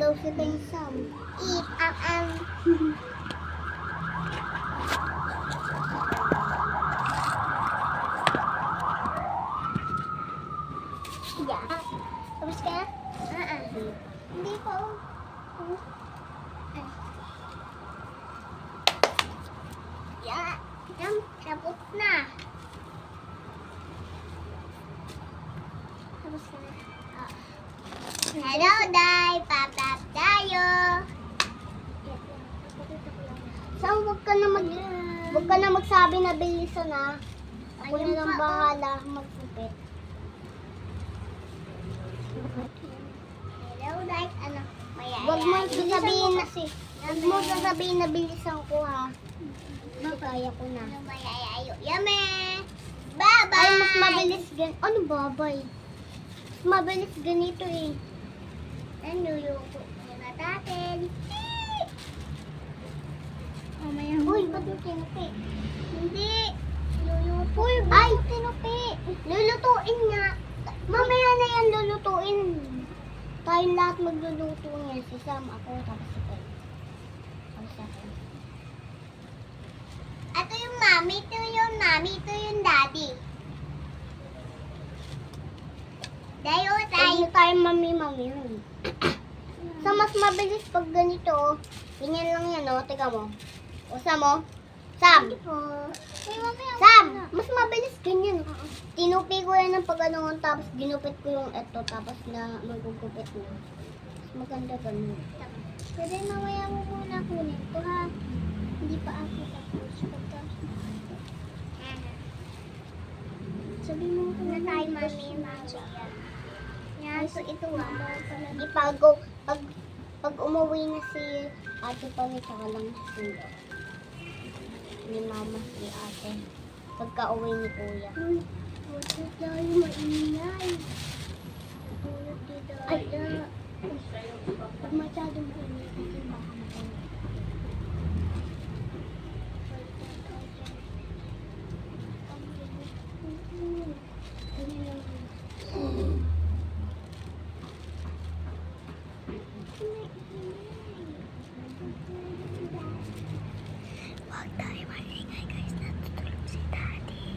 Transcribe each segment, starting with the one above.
daw si Sam. Eat Yeah. Tapos ka na? Hindi pa. Yeah. Yan. Tapos na. Tapos ka na. Hello, Day. Papap tayo. So, huwag ka na magsabi na bilisan na. Ako na lang bahala magpupit. Hello, Day. Ano? Huwag mo sasabihin na bilisan ko, ha. Kaya ko na. Yame! Bye-bye! Ay, mas mabilis ganito. Ano babay? Mas mabilis ganito eh. Ano yung muna natin? Uy, ba't yung tinupi? Hindi. Uy, ay, tinupi. Lulutuin nga. Mamaya na yan lulutuin. Tayong lahat magluluto niya. Si Sam, ako, tapos si Pen. Tapos ako. Ito yung mami, ito yung mami, ito yung daddy. Tayo tayo mami. So, mas mabilis pag ganito. Ganyan lang yan, o. Teka mo. O, Sam, o. Sam! Sam! Mas mabilis ganyan. Tinupi ko yan ng pag-anong, tapos ginupit ko yung eto, tapos na magugupit na. Mas maganda ganun. Pwede mamaya mo muna kunin ito, ha? Hindi pa ako tapos. Sabi mo ko na tayo, mami. Yan, so ito, pag umuwi na si ate pa may saka lang sundo. Ni mama, si ate. Pagka uwi ni kuya. Huwag tayo maingay. Ay, pag masyado maingay, kasi baka maingay. Huwag tayo maingay, guys. Natutulog si daddy.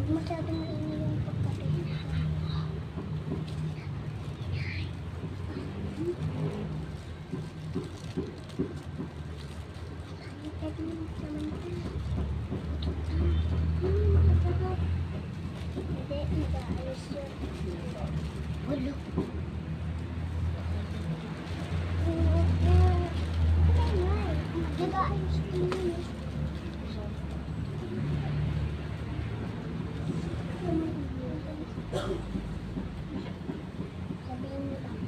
Huwag masyado maingay yung pagkain. Hello. Sabihin mo lang.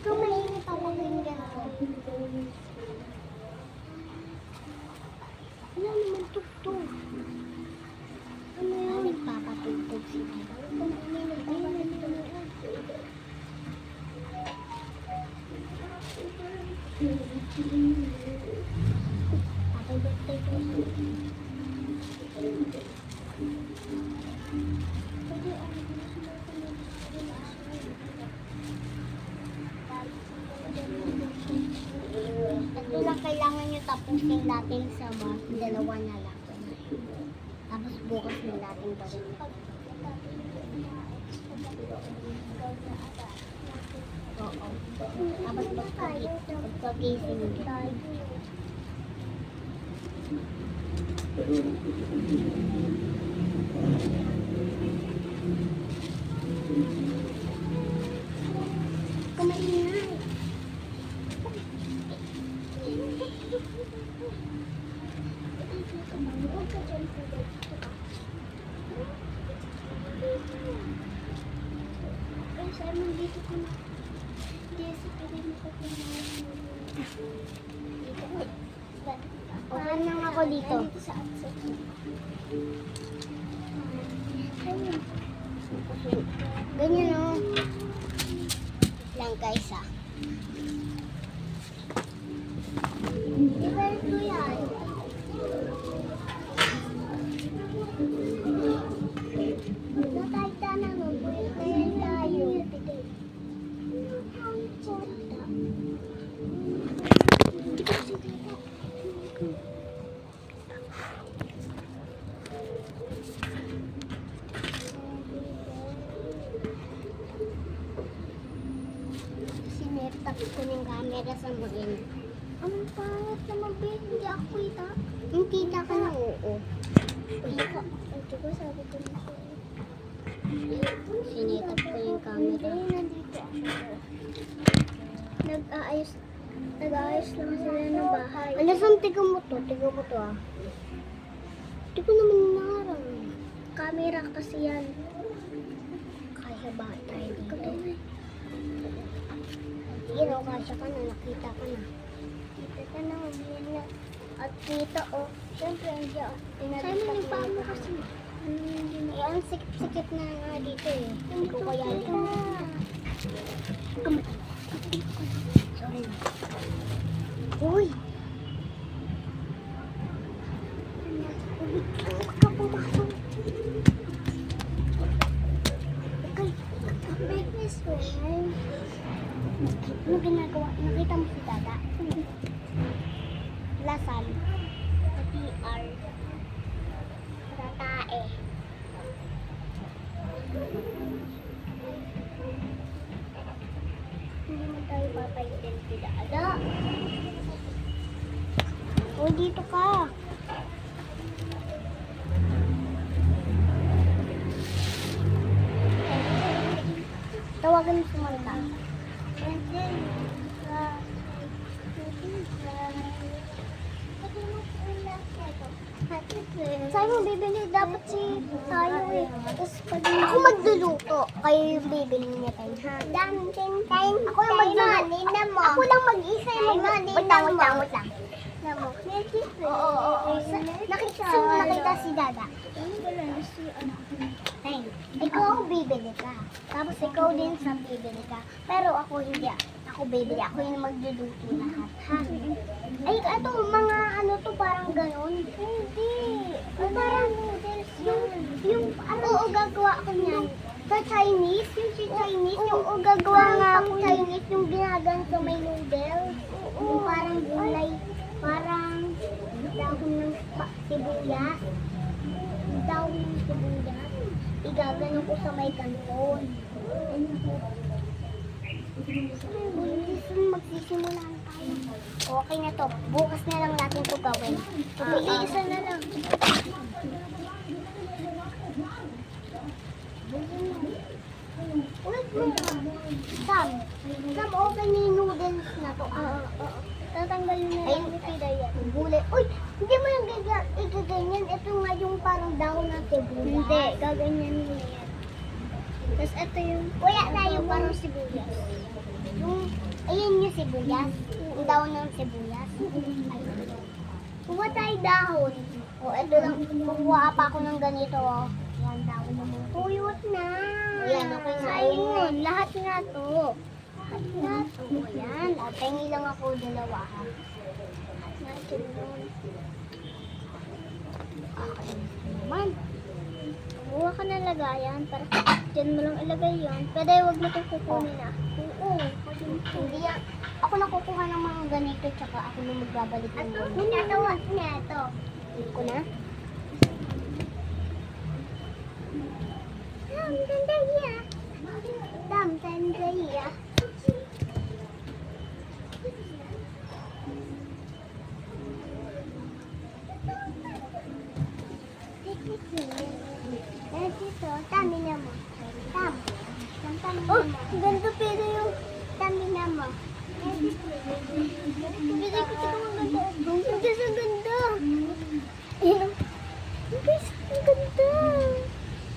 Ikaw mainit ako yung ganito. Wala naman tugtog. Ano yun? Nagpapatugtog sila. Happy birthday ko. tatapusin natin sa mga dalawa na lang. Tapos bukas na natin gawin. Oo. Tapos pagkagising tayo. Kumaingay. Simon, dito ko na. Jessica, rin mo ko kumain. Dito. Okay lang ako dito. Sa absent. Ganyan o. Lang guys ah. Diba ito yan? Nakita na mo. Kaya tayo. Sinetap ko ng camera sa muin. Anong pangit naman, babe? Hindi ako kita. Yung kita ka na, oo. Ito ko sabi ko na siya. Sinetap ko yung camera. Nandito ako. Nag-aayos lang sila ng bahay. Alasang tiga mo to ah. Hindi ko naman narang. Camera kasi yan. Kaya ba tayo dito? Sige na, kasya ka na, nakita ka na. Kita ka na, umiyan na. At kita siyempre hindi ako. Sa'yo mo yung paa mo kasi. Ang sikip-sikip na nga dito eh. Hindi ko kaya dito. Sorry na. Uy! Huwag ka pumasok. Okay. Make this way. Ano ginagawa? Nakita mo si Dada? Lasal. PR. Tatae. Hindi mo tayo papayitin si Dada. O, dito ka. Tawagan mo si Manta. Sa'yo mo bibili dapat si tayo eh. Tapos pag ako magluluto, kayo yung bibili niya tayo. Ha? Ako yung magluluto. Ako lang mag-isa yung magluluto. Wait lang. Oo. Nakita si Dada. Hey, ikaw ang bibili ka. Tapos ikaw din sa bibili ka. Pero ako hindi. Ako bibili. Ako yung magluluto lahat. Ha? Ay, ito, mga ano to, parang ganon. Hindi. Parang noodles. Yung ano, gagawa ko niyan. Sa Chinese, yung gagawa nga ako Chinese, yung ginaganto may noodles. Yung parang gulay. Parang dahon ng sibuyas. Dahon ng sibuyas. Igagano ko sa may kanton. Magsisimula na tayo. Okay na to. Bukas na lang natin to gawin. Isa na lang. Sam, okay na yung noodles na to. Tatanggalin na lang ni Tida yan. Gulay. Uy, hindi mo yung igaganyan. Ito nga yung parang dahon ng sibuyas. Hindi, gaganyan mo yan. Tapos ito yung... Wala tayo parang sibuyas. Ayun yung sibuyas. Yung dahon ng sibuyas. Kuha tayo dahon. Ito lang. Kuha pa ako ng ganito. Yan, dahon na mo. Tuyot na. Ayan, okay na. Ayun, lahat nga to. Ayan. Pengi lang ako dalawa ha. Natin doon. Okay naman. Kuha ka na lagayan. Para dyan mo lang ilagay yun. Pwede huwag mo itong kukunin ah. Oo. Hindi yan. Ako na kukuha ng mga ganito, tsaka ako na magbabalik ng ganito. Ginagawa niya ito. Ko na? Sandaya. Sandaya. Dito, stamina mo. Oh, ganda pero yung stamina mo. Bigay ko sila ng ganda. Guys, ang ganda. Ayan. Guys, ang ganda.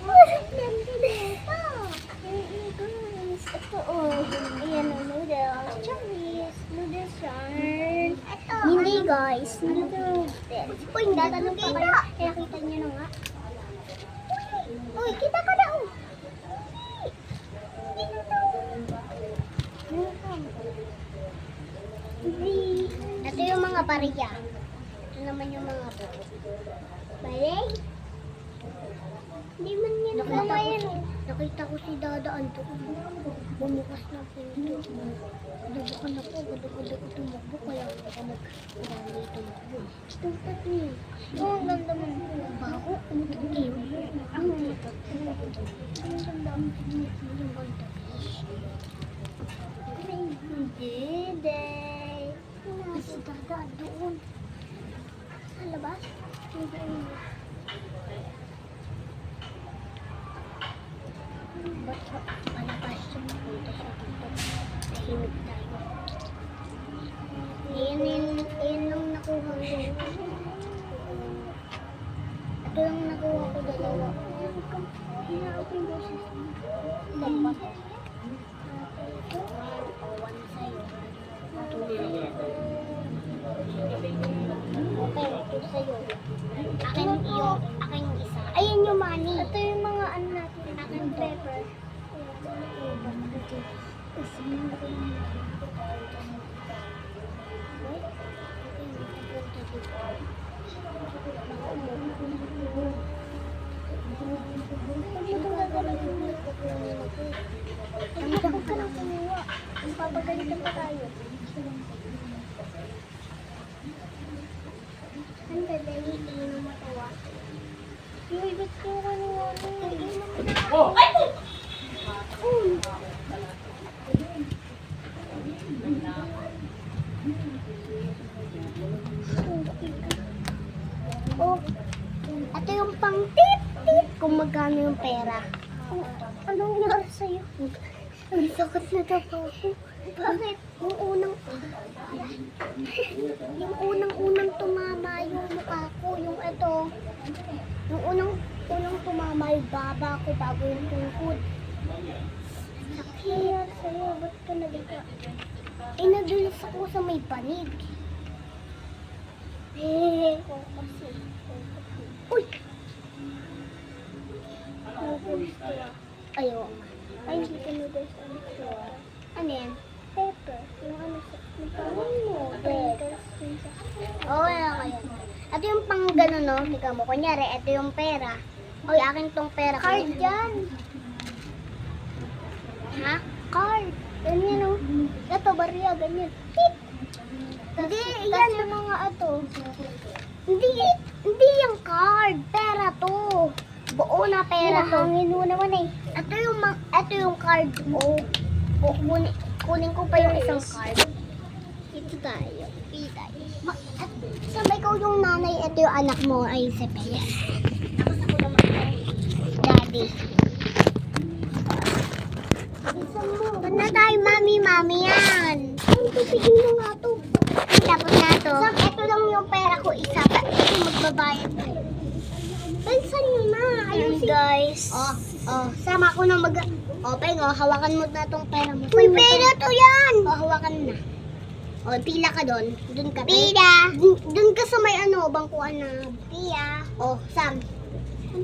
Oh, ang ganda ito. Ito, oh. Ayan ang noodles. Chubbies. Noodles yarn. Ito. Hindi, guys. Noodles. Uy, tatanong pa kayo. Kaya kita niyo na nga. Uy, kita ka na, oh. Ito yung mga bariya. Ito naman yung mga bariya. Hindi man yan. Nakita ko si Dadaan to. Bumukas na pinto. Dabukan ako. Gado-gado ko tumakbo. Kaya ako magdali tumakbo. Tutat niya. Oh, ang ganda mo. Bago. Umutukin. Ang ganda. Ang ganda. Ang ganda. Hindi. Si Dadaan doon. Sa labas? Ba't palabas yung punta siya dito? Tahimik tayo. Ayan lang nakuha ko. Ito lang nakuha ko dalawa. Hinaap yung boses mo. Dapat. One sa'yo. Ito sa'yo. Okay, ito sa'yo. Akin yung isa. Ayan yung money. Ito yung mga ano natin. Akin pepper. Ang ka lang kumuha. Ang papagalitan pa tayo. Ang dadali, inom mo tawa. Uy, ba't ko kanuha? Oh! Ay! Oh, ito yung pang tip-tip kung magkano yung pera. Oh, anong nangyari sa'yo? Ang sakit na daw ako. Bakit? Yung unang tumama yung mukha ko, yung ito. Yung unang tumama yung baba ko bago yung tungkod. Sakit sa'yo, ba't ka naliga? Nadulas ako sa may panig. Uy! Ayaw. Ay, hindi ka noodles. Ano yan? Pepper. Yung ano sa... Oo, yan. Ito yung pang gano'n, no? Tika mo. Kunyari, ito yung pera. Oy, akin tong pera. Card yan. Ha? Card. Ganyan, no? Ito, bariya, ganyan. Tip. Hindi, yan yung mga ito. Hindi yung card. Pera to. Buo na pera to. Hangin mo naman eh. Ito yung card ko. Kunin ko pa yung isang card. Ito tayo. Sabay ko yung nanay, ito yung anak mo ay si Pea. Tapos ako naman ay daddy. Ba't na tayo, mami yan? Ay, pipigin mo nga to. Tapos na to. Ito lang yung pera ko isa. Ito magbabayad ko. Pensan nyo na. Ayun guys. Sama ko na Peng, hawakan mo na tong pera mo. Uy, pera to yan. Hawakan na. Pila ka doon. Doon ka. Pila. Doon ka sa may bangkuan na. Pila. Sam.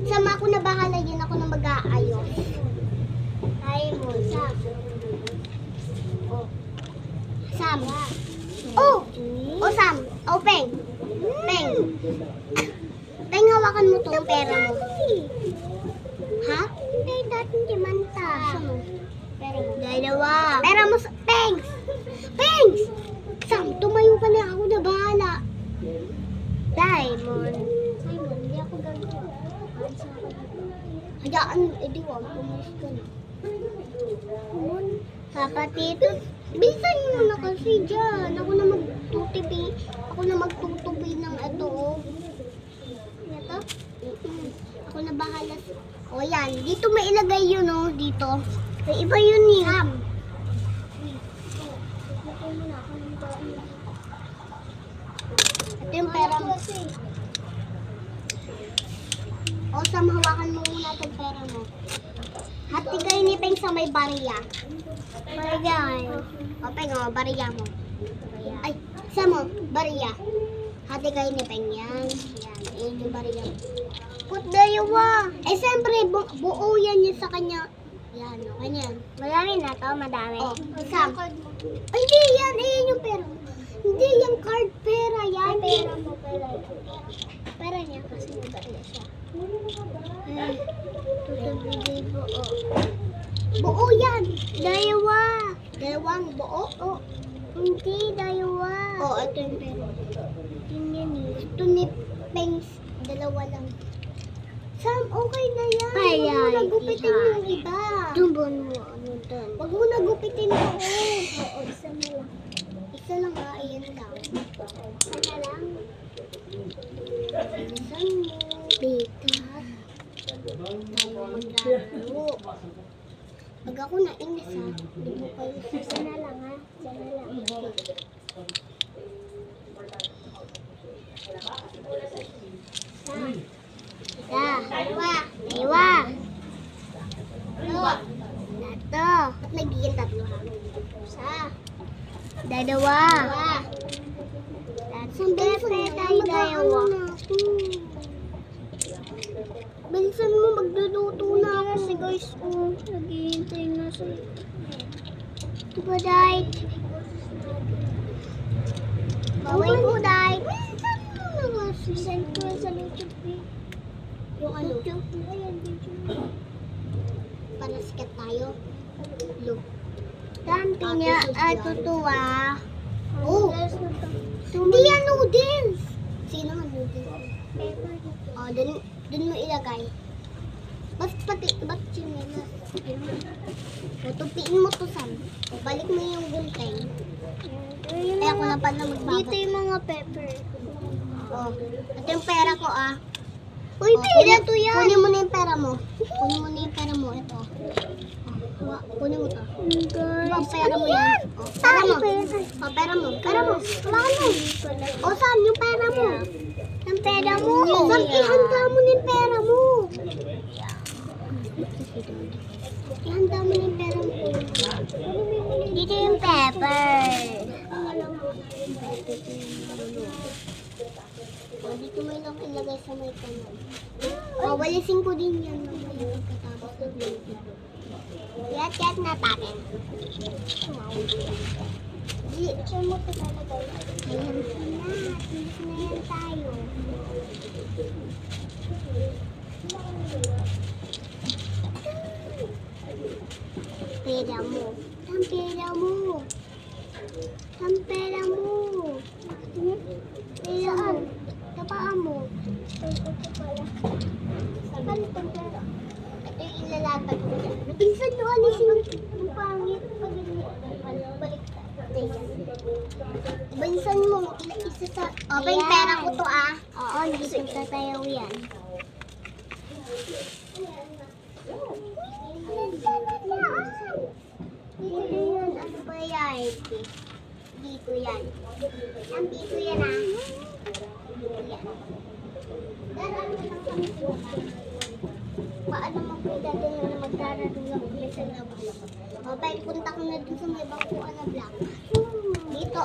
Sama ko na bahala yan. Ako na mag-aayos. Ay mo, Sam. Sam. Sam. Peng. Peng, hawakan mo tong pera mo. Ha? Hindi, dating dimanta. Pera mo. Dalawa. Pera mo sa... Pengs! Sam, tumayo ka na. Ako na bahala. Diamond. Diamond, hindi ako gagawin. Hayaan, edi wag. Pumalis ka na. Kapatid, bilisan mo na kasi dyan. Ako na magtutupi ng ito. Ito? Ako na bahala. O yan, dito may ilagay yun dito. May iba yun ni Ham. Ito yung pera mo. O Sam, hawakan mo muna itong pera mo. Hati kayo ni Peng sa may bariya. Bariya. O Peng, bariya mo. Ay, Sam mo, bariya. Hati kayo ni Peng yan. Yan, yun yung bariya mo. Put dayawa. Eh, siyempre, buo yan yun sa kanya. Yan, ganyan. Madami na to, madami. Oh, Sam. Ay, hindi yan. Ayan yung pera. Hindi yan card, pera yan. Ay, pera mo, pera. Pera niya kasi may bariya siya. Ay, tutubigay buo. Buo yan. Dayawa. Dalawang buo? Oh. Hindi, dayawa. Oh, ito yung pera. Tingnan niyo. Ito ni Pengs. Dalawa lang. Sam, okay na yan. Huwag mo nagupitin yung iba. Tumbon mo. Ano doon? Huwag mo nagupitin mo. Oo, isa na lang. Isa lang ha. Ayan lang. Isa na lang. Bilisan mo. Bita. Tayo maglalaro. Pag ako nainis ha, hindi mo kayo. Isa na lang ha. Isa na lang. Sam. Dalawa. Dalawa. Tatlo. Ba't nagiging tatlo ha? Isa. Dalawa. Dalawa. Bilisan mo, magluluto na ako. Kasi guys, naghihintay na sa diba, Day? Baway mo, Day. Bilisan mo na nga. Send ko sa YouTube video. Yung ano? Ayan, YouTube. Para sikat tayo. Look. Dante niya, tutuwa. Oh! Hindi yan noodles! Sino nga noodles? Oh, dun mo ilagay. Ba't chinelas? Tutupiin mo to, Sam. Balik mo yung gunting. Ay, ako na pala magbabot. Dito yung mga pepper. Oh, ito yung pera ko, Uy, pera to yan. Kunin mo na yung pera mo. Kunin mo na yung pera mo. Ito. Kunin mo to. Diba pera mo yan? Pera mo. Pera mo. Pera mo. Wala mo. Saan yung pera mo? Yung pera mo. Saan ihanda mo na yung pera mo? Ihanda mo na yung pera mo. Dito yung pepper. Dito mo lang ilagay sa may kanan. Walisin ko din yan. Pagkatapos ng video. Yat na tatin. Picture mo ito talagay. Ayan sila. Tilis na yan tayo. Pera mo. Ang pera mo. Ang pera mo. Pera mo. Tapaan mo. Saan itong pera? Ito yung ilalatag mo dyan. Pinsan nyo, alisin yung pangit. Balik Pinsan mo, isa sa... Okay, pera ko to Oo, hindi ko tatayaw yan. Dito yun, ano ba yan? Dito yan. Ang dito yan Paano magpidado na magdarado lang ulit sa labas? Okay, punta ko na dun sa may bangkuan na black. Dito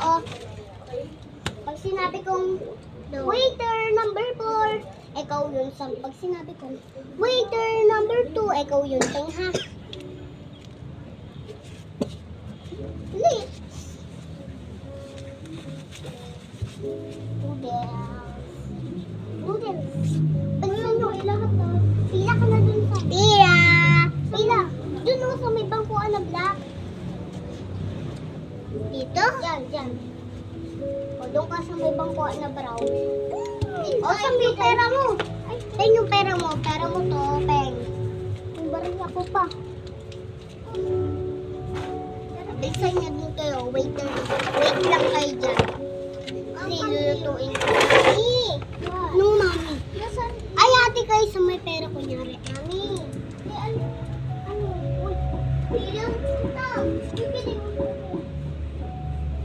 pag sinabi kong waiter number 4, ikaw yun. Pag sinabi kong waiter number 2, ikaw yun. Tingha. Late. Noodles. Pagsan nyo, ilahat na. Pila ka na dun sa... Pila. Dun sa may bangkuan na black. Dito? Yan. O, doon ka sa may bangkuan na brown. O, saan yung pera mo? Peng, yung pera mo. Pera mo to, Peng. Yung baril ako pa. Bilisan niya din kayo. Wait lang kayo dyan. Kasi lulutuin ko. No, mami. Ay, ate kayo sa may pera kunyari. Mami.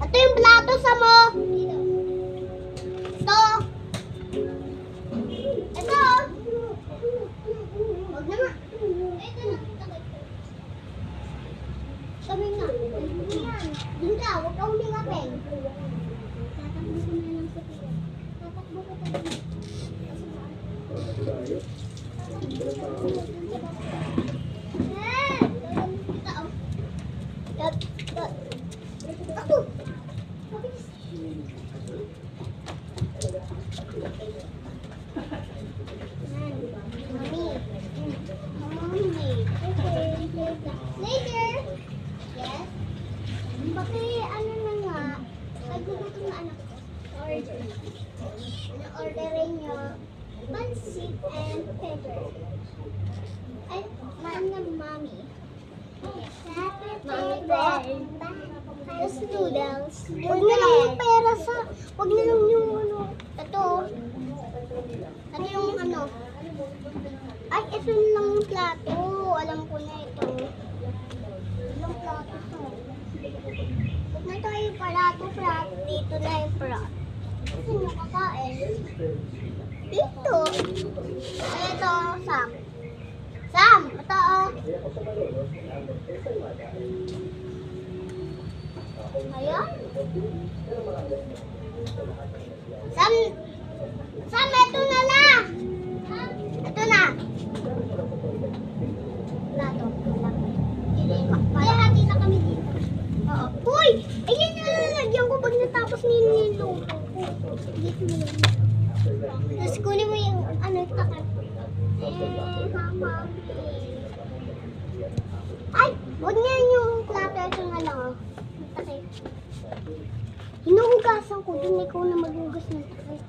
Ito yung plato sa mo. Ito. Ito. Huwag na nga. Sabi nga. Doon ka. Huwag ka huling apeng. Tatakbo ko na lang sa pila. Tatakbo ko tayo. Later. Yes. Ano na nga? Nagugutom na anak ko. Order. Na-orderin nyo pancit and pepper. Ay, mami. Mami po. Tapos noodles. Huwag na lang yung pera sa... Huwag na lang yung ano. Ito. Ito yung ano. Ay, ito na lang yung plato. Alam ko na ito. Ilang plato to. Huwag na tayo yung plato. Dito na yung plato. Kasi nyo kakain. Dito. Ay, ito, Sam. Sam, ito oh. Ayan. Sam, ito na lang. Ito na. Plato. Kaya hati na kami dito. Oo. Uy! Ayan yung lalagyan ko pag natapos niluto ko. Dito na lang. Tapos kunin mo yung ano, takip. Mama. Ay! Huwag nga yung plato. Ito na lang oh. Takip. Hinuhugasan ko. Doon ikaw na maghugas ng takip.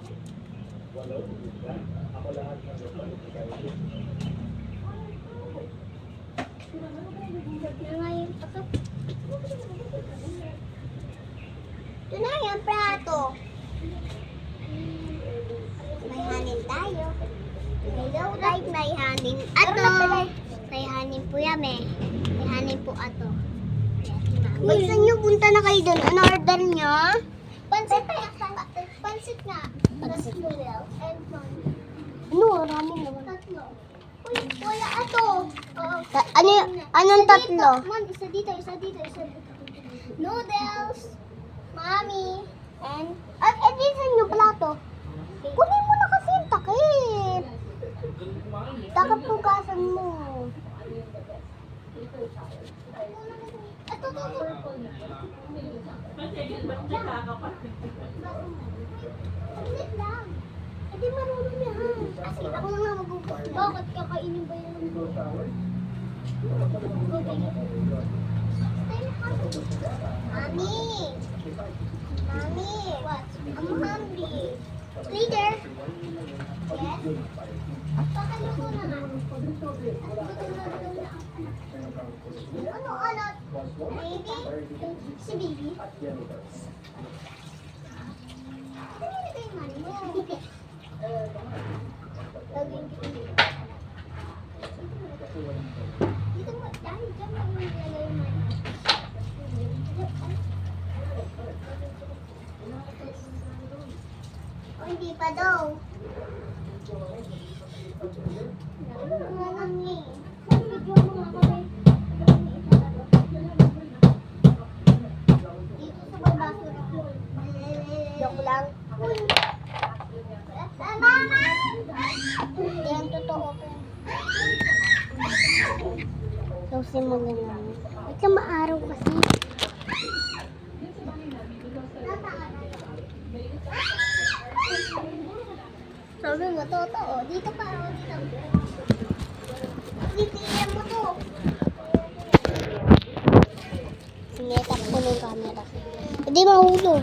Ito na yung plato. May hanin tayo. Hello, right? May hanin. Ato. May hanin po yan eh. May hanin po ato. Basta nyo, punta na kayo doon. Ano order nyo? Pansit nga. Pansit nga. Pansit noodles and mami. Ano? Ramen naman. Tatlo. Uy, wala ato. Anong tatlo? Man, isa dito, isa dito, isa dito. Noodles, mami, and... At dito nyo plato. Kunin mo na kasi yung takip. Takip pugasan mo. Ito. Saglit lang. Hindi marunong niya ha. Kasi ako na nga magugulat. Bakit kakainin ba yun? Mami! Mami! What? I'm hungry. Later. Yes? Pakalo ko na nga. Ano alat? Baby? Si baby? Ano yun kayo man mo? Dito mo, dahil dyan mo nilagay mo. O hindi pa daw. Video mo nga kami. Dito sa babasura. Joke lang. Mama! Yan, totoo ko. Sausin mo na lang. Wait lang, maaraw kasi. Sabi mo, totoo. Dito pa, dito. Dito mo to. Sinetak ko ng camera. Hindi mahulog.